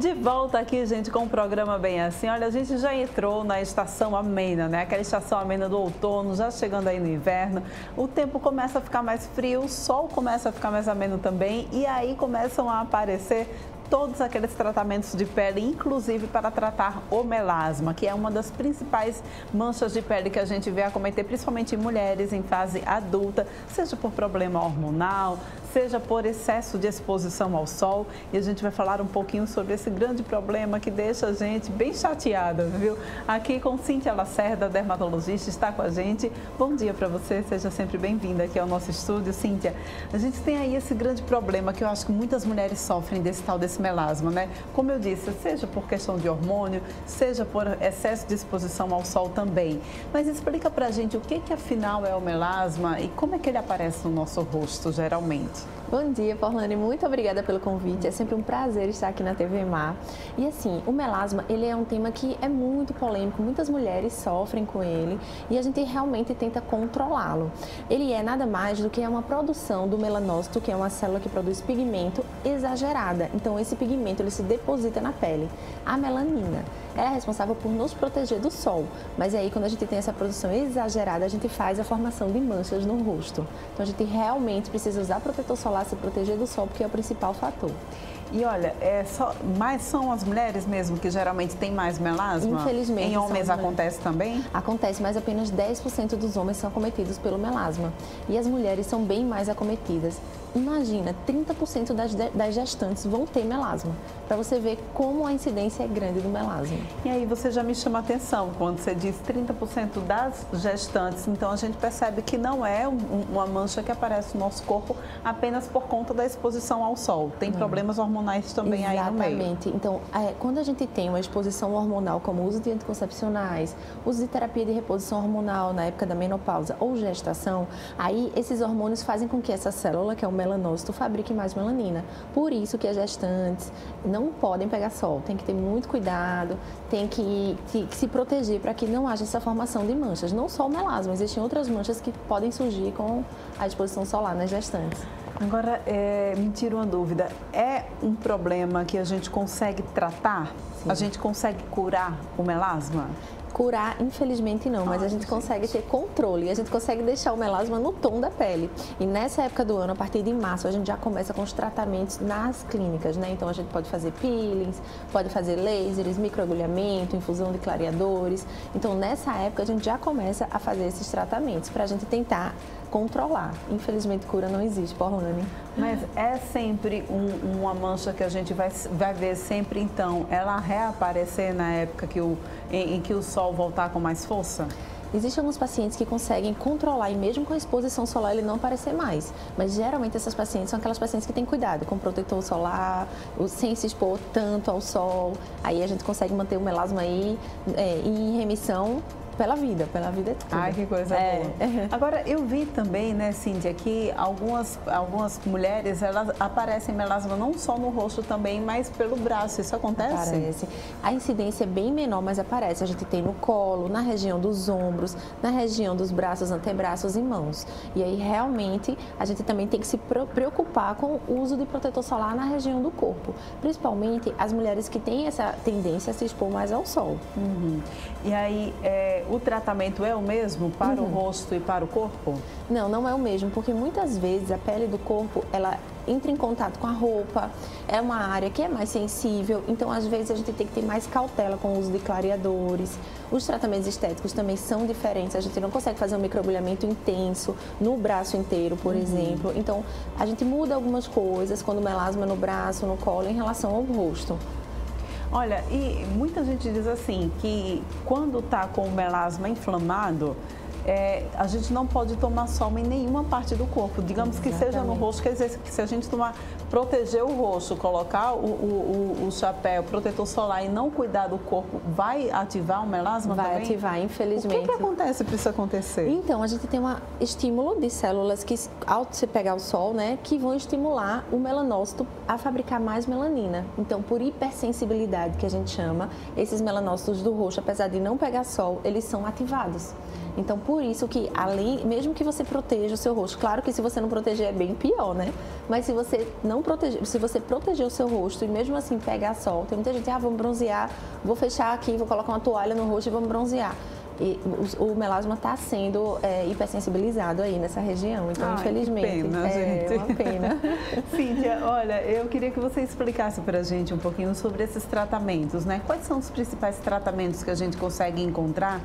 De volta aqui, gente, com o programa Bem Assim. Olha, a gente já entrou na estação amena, né? Aquela estação amena do outono, já chegando aí no inverno. O tempo começa a ficar mais frio, o sol começa a ficar mais ameno também. E aí começam a aparecer todos aqueles tratamentos de pele, inclusive para tratar o melasma, que é uma das principais manchas de pele que a gente vê acometer, principalmente em mulheres em fase adulta, seja por problema hormonal, seja por excesso de exposição ao sol. E a gente vai falar um pouquinho sobre esse grande problema que deixa a gente bem chateada, viu? Aqui com Cíntia Lacerda, dermatologista, está com a gente. Bom dia para você, seja sempre bem-vinda aqui ao nosso estúdio. Cíntia, a gente tem aí esse grande problema que eu acho que muitas mulheres sofrem desse melasma, né? Como eu disse, seja por questão de hormônio, seja por excesso de exposição ao sol também. Mas explica pra gente o que afinal é o melasma e como é que ele aparece no nosso rosto, geralmente. Bom dia, Forlane. Muito obrigada pelo convite. É sempre um prazer estar aqui na TV Mar. E assim, o melasma, ele é um tema que é muito polêmico. Muitas mulheres sofrem com ele e a gente realmente tenta controlá-lo. Ele é nada mais do que uma produção do melanócito, que é uma célula que produz pigmento exagerada. Então, esse pigmento, ele se deposita na pele. A melanina, ela é responsável por nos proteger do sol. Mas aí, quando a gente tem essa produção exagerada, a gente faz a formação de manchas no rosto. Então, a gente realmente precisa usar protetor solar, se proteger do sol, porque é o principal fator. E olha, mas são as mulheres mesmo que geralmente têm mais melasma? Infelizmente. Em homens acontece também? Acontece, mas apenas 10% dos homens são acometidos pelo melasma. E as mulheres são bem mais acometidas. Imagina, 30% das gestantes vão ter melasma, para você ver como a incidência é grande do melasma. E aí você já me chama a atenção quando você diz 30% das gestantes, então a gente percebe que não é uma mancha que aparece no nosso corpo apenas por conta da exposição ao sol. Tem problemas hormonais também. Exatamente. Aí no meio. Exatamente. Então, quando a gente tem uma exposição hormonal, como uso de anticoncepcionais, uso de terapia de reposição hormonal na época da menopausa ou gestação, aí esses hormônios fazem com que essa célula, que é o melanócito, fabrique mais melanina. Por isso que as gestantes não podem pegar sol, tem que ter muito cuidado, tem que se proteger para que não haja essa formação de manchas. Não só o melasma, existem outras manchas que podem surgir com a exposição solar nas gestantes. Agora, me tira uma dúvida, é um problema que a gente consegue tratar? Sim. A gente consegue curar o melasma? Curar, infelizmente não, mas a gente consegue ter controle, a gente consegue deixar o melasma no tom da pele. E nessa época do ano, a partir de março, a gente já começa com os tratamentos nas clínicas, né? Então a gente pode fazer peelings, pode fazer lasers, microagulhamento, infusão de clareadores. Então nessa época a gente já começa a fazer esses tratamentos para a gente tentar controlar. Infelizmente cura não existe, Forlane. Mas é sempre uma mancha que a gente vai ver sempre, então, ela reaparecer na época em que o sol voltar com mais força? Existem alguns pacientes que conseguem controlar e mesmo com a exposição solar ele não aparecer mais. Mas geralmente essas pacientes são aquelas pacientes que têm cuidado com protetor solar, sem se expor tanto ao sol. Aí a gente consegue manter o melasma aí em remissão pela vida toda. Ai, que coisa boa. Agora, eu vi também, né, Cíntia, que algumas mulheres, elas aparecem melasma não só no rosto também, mas pelo braço. Isso acontece? Aparece. A incidência é bem menor, mas aparece. A gente tem no colo, na região dos ombros, na região dos braços, antebraços e mãos. E aí, realmente, a gente também tem que se preocupar com o uso de protetor solar na região do corpo. Principalmente as mulheres que têm essa tendência a se expor mais ao sol. Uhum. E aí, o tratamento é o mesmo para o rosto e para o corpo? Não, não é o mesmo, porque muitas vezes a pele do corpo, ela entra em contato com a roupa, é uma área que é mais sensível, então às vezes a gente tem que ter mais cautela com o uso de clareadores. Os tratamentos estéticos também são diferentes, a gente não consegue fazer um microagulhamento intenso no braço inteiro, por exemplo. Então a gente muda algumas coisas quando o melasma é no braço, no colo, em relação ao rosto. Olha, e muita gente diz assim, que quando está com o melasma inflamado, a gente não pode tomar sol em nenhuma parte do corpo. Digamos que seja no rosto, quer dizer que se a gente proteger o rosto, colocar o chapéu, protetor solar e não cuidar do corpo, vai ativar o melasma também? Vai ativar, infelizmente. O que acontece para isso acontecer? Então, a gente tem um estímulo de células que, ao se pegar o sol, né, que vão estimular o melanócito a fabricar mais melanina. Então, por hipersensibilidade, que a gente chama, esses melanócitos do rosto, apesar de não pegar sol, eles são ativados. Então, por isso que, mesmo que você proteja o seu rosto, claro que se você não proteger é bem pior, né? Mas se você não proteger, se você proteger o seu rosto e mesmo assim pegar sol, tem muita gente, vamos bronzear, vou fechar aqui, vou colocar uma toalha no rosto e vamos bronzear. E o melasma está sendo hipersensibilizado aí nessa região, então infelizmente que pena, gente. É uma pena. Cíntia, olha, eu queria que você explicasse para a gente um pouquinho sobre esses tratamentos, né? Quais são os principais tratamentos que a gente consegue encontrar?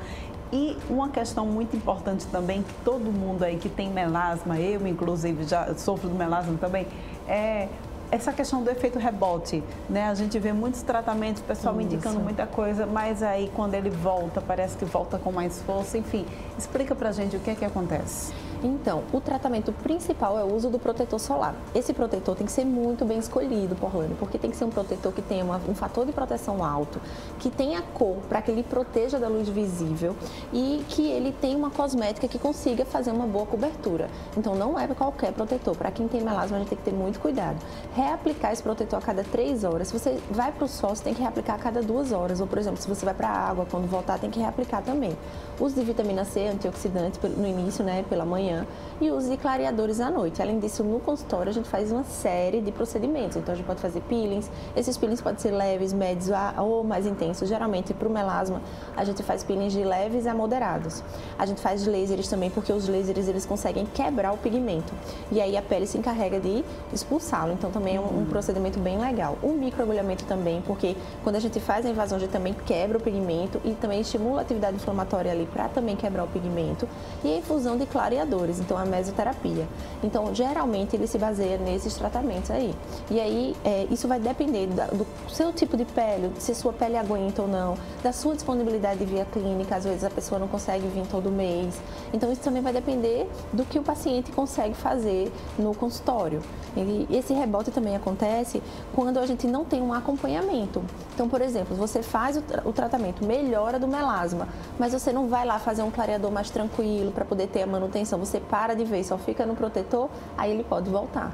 E uma questão muito importante também, que todo mundo aí que tem melasma, eu inclusive já sofro do melasma também, é essa questão do efeito rebote, né? A gente vê muitos tratamentos, o pessoal me indicando muita coisa, mas aí quando ele volta, parece que volta com mais força. Enfim, explica pra gente o que é que acontece. Então, o tratamento principal é o uso do protetor solar. Esse protetor tem que ser muito bem escolhido, Porlane, porque tem que ser um protetor que tenha um fator de proteção alto, que tenha cor para que ele proteja da luz visível e que ele tenha uma cosmética que consiga fazer uma boa cobertura. Então, não é qualquer protetor. Para quem tem melasma, a gente tem que ter muito cuidado. Reaplicar esse protetor a cada 3 horas. Se você vai para o sol, você tem que reaplicar a cada 2 horas. Ou, por exemplo, se você vai para a água, quando voltar, tem que reaplicar também. Uso de vitamina C, antioxidante no início, né, pela manhã, e uso de clareadores à noite. Além disso, no consultório, a gente faz uma série de procedimentos. Então, a gente pode fazer peelings. Esses peelings podem ser leves, médios ou mais intensos. Geralmente, para o melasma, a gente faz peelings de leves a moderados. A gente faz lasers também, porque os lasers, eles conseguem quebrar o pigmento. E aí, a pele se encarrega de expulsá-lo. Então, também é um procedimento bem legal. O microagulhamento também, porque quando a gente faz a invasão, a gente também quebra o pigmento e também estimula a atividade inflamatória ali para também quebrar o pigmento. E a infusão de clareadores, então a mesoterapia. Então, geralmente, ele se baseia nesses tratamentos aí. E aí, isso vai depender do seu tipo de pele, se a sua pele aguenta ou não, da sua disponibilidade de via clínica, às vezes a pessoa não consegue vir todo mês. Então, isso também vai depender do que o paciente consegue fazer no consultório. E esse rebote também acontece quando a gente não tem um acompanhamento. Então, por exemplo, você faz o tratamento, melhora do melasma, mas você não vai lá fazer um clareador mais tranquilo para poder ter a manutenção. Você para de vez, só fica no protetor, aí ele pode voltar.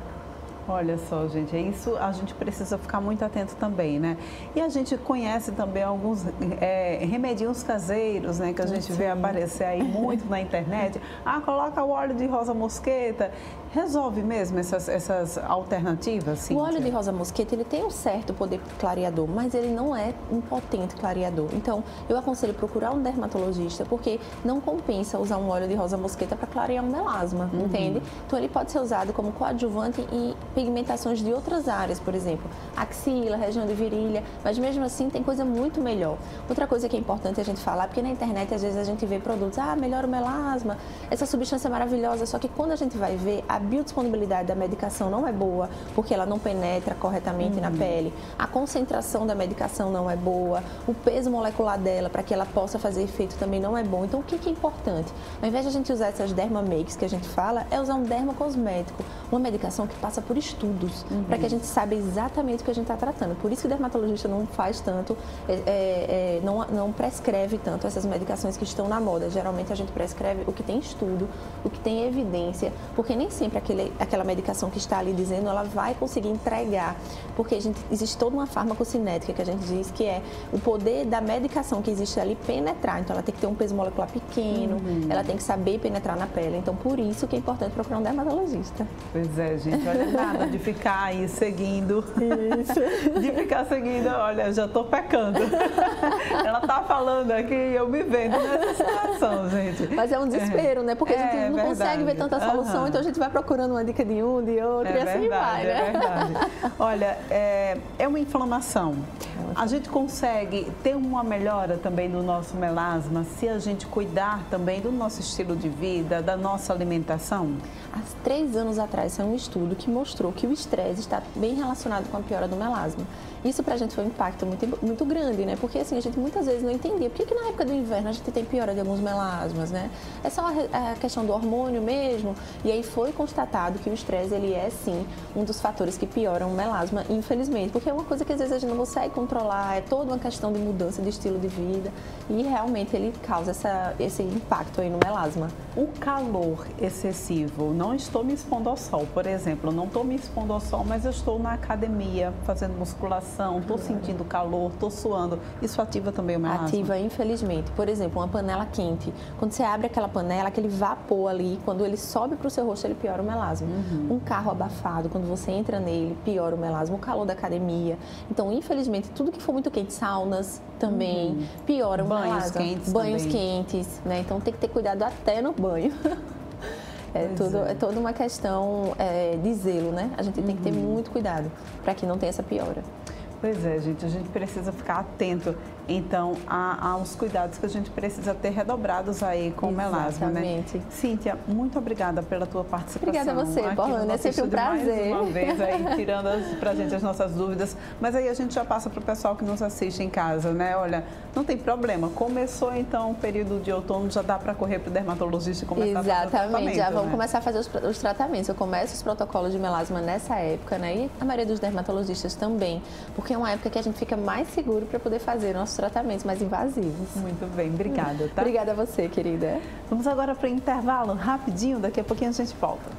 Olha só, gente, é isso, a gente precisa ficar muito atento também, né? E a gente conhece também alguns remedinhos caseiros, né? Que a gente vê aparecer aí muito na internet. Coloca o óleo de rosa mosqueta. Resolve mesmo essas alternativas, sim? O óleo de rosa mosqueta, ele tem um certo poder clareador, mas ele não é um potente clareador. Então, eu aconselho procurar um dermatologista, porque não compensa usar um óleo de rosa mosqueta para clarear um melasma, entende? Então, ele pode ser usado como coadjuvante em pigmentações de outras áreas, por exemplo, axila, região de virilha, mas mesmo assim tem coisa muito melhor. Outra coisa que é importante a gente falar, porque na internet às vezes a gente vê produtos, melhora o melasma, essa substância é maravilhosa, só que quando a gente vai ver, a biodisponibilidade da medicação não é boa, porque ela não penetra corretamente na pele, a concentração da medicação não é boa, o peso molecular dela, para que ela possa fazer efeito, também não é bom. Então, o que é importante? Ao invés de a gente usar essas dermamakes que a gente fala, é usar um dermocosmético, uma medicação que passa por estudos, para que a gente saiba exatamente o que a gente está tratando. Por isso que o dermatologista não faz tanto, não prescreve tanto essas medicações que estão na moda. Geralmente a gente prescreve o que tem estudo, o que tem evidência, porque nem sempre aquela medicação que está ali dizendo, ela vai conseguir entregar, porque existe toda uma farmacocinética que a gente diz que é o poder da medicação que existe ali penetrar. Então ela tem que ter um peso molecular pequeno, ela tem que saber penetrar na pele. Então por isso que é importante procurar um dermatologista. Pois é, gente, olha, nada de ficar aí seguindo. Isso. De ficar seguindo, olha, já tô pecando. Ela tá falando aqui e eu me vendo nessa situação, gente. Mas é um desespero, né? Porque a gente não consegue ver tanta solução, então a gente vai procurando uma dica de um, de outro, e assim vai, né? É verdade. Olha, é uma inflamação. A gente consegue ter uma melhora também no nosso melasma se a gente cuidar também do nosso estilo de vida, da nossa alimentação? Há 3 anos atrás, saiu um estudo que mostrou que o estresse está bem relacionado com a piora do melasma. Isso pra gente foi um impacto muito grande, né? Porque assim, a gente muitas vezes não entendia por que na época do inverno a gente tem piora de alguns melasmas, né? É só a questão do hormônio mesmo. E aí foi constatado que o estresse, ele é sim um dos fatores que pioram o melasma, infelizmente, porque é uma coisa que às vezes a gente não consegue controlar, é toda uma questão de mudança de estilo de vida e realmente ele causa esse impacto aí no melasma. O calor excessivo, não estou me expondo ao sol, por exemplo, não estou me expondo ao sol, mas eu estou na academia fazendo musculação, estou sentindo calor, estou suando, isso ativa também o melasma? Ativa, infelizmente. Por exemplo, uma panela quente, quando você abre aquela panela, aquele vapor ali, quando ele sobe para o seu rosto, ele piora o melasma. Um carro abafado, quando você entra nele, piora o melasma, o calor da academia. Então, infelizmente, tudo que for muito quente, saunas também, piora o melasma. Banhos quentes, né? Então tem que ter cuidado até no banho. É toda uma questão de zelo, né? A gente tem que ter muito cuidado para que não tenha essa piora. Pois é, gente, a gente precisa ficar atento, então, aos cuidados que a gente precisa ter redobrados aí com o melasma, né? Cíntia, muito obrigada pela tua participação. Obrigada a você, Paulana, é sempre um prazer. Mais uma vez aí, tirando pra gente as nossas dúvidas, mas aí a gente já passa para o pessoal que nos assiste em casa, né? Olha, não tem problema, começou então o período de outono, já dá para correr para o dermatologista e começar a fazer o tratamento, já vamos começar a fazer os tratamentos. Eu começo os protocolos de melasma nessa época, né? E a maioria dos dermatologistas também, porque é uma época que a gente fica mais seguro para poder fazer nossos tratamentos mais invasivos. Muito bem, obrigada, tá? Obrigada a você, querida. Vamos agora para o intervalo, rapidinho, daqui a pouquinho a gente volta.